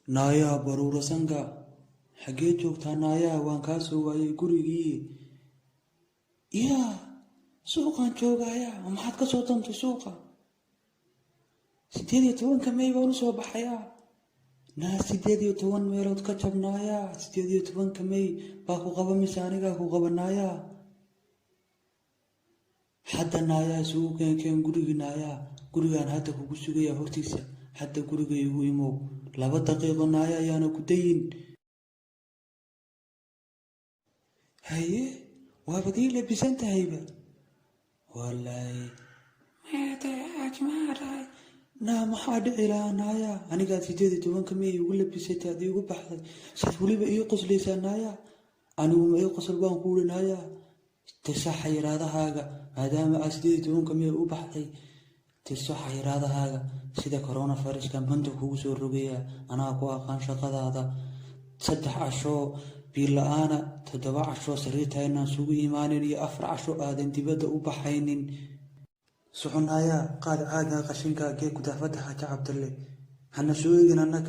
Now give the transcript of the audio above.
Naya barura sanga xagee joogtaa naya waan kaa soo waayay gurigii yaa suuqaan joogayaa maxaad ka soo doontay suuqa 18 May baan u soo baxayaa naa 18 meelood ka jabnaaya 18 May baa ku qaba mise anigaa ku qabanaya hadda naya suuqeen gurigii naya gurigaan hadda kugu sugaya hortiisa hadda guriga igu imow 2 daqiiqo naya ayaana ku dayin haye waabadii labisantahayba wallaahi maatay ajmaaray naa maxaa dhici lahaa naya anigaa 18 May ugu labisatay adii ugu baxday sid waliba ii qoslaysaa naya anigu ma ii qosol baan ku wuri naya تسع حيرات هاجا هذا ما أسديت ممكن يوبح لي تسع حيرات هاجا سيدا كورونا فارس كان بنتك هو سورجيا أنا أقوى كان شقد هذا تصدح عشو بيلا أنا تدبع عشو سريت هنا سوق إيماني لي أفرع عشو هذا انت بدأ وبحينين سحنا يا قال هذا قشنكا كيك ودفتها تعبت لي حنا سوقنا أنك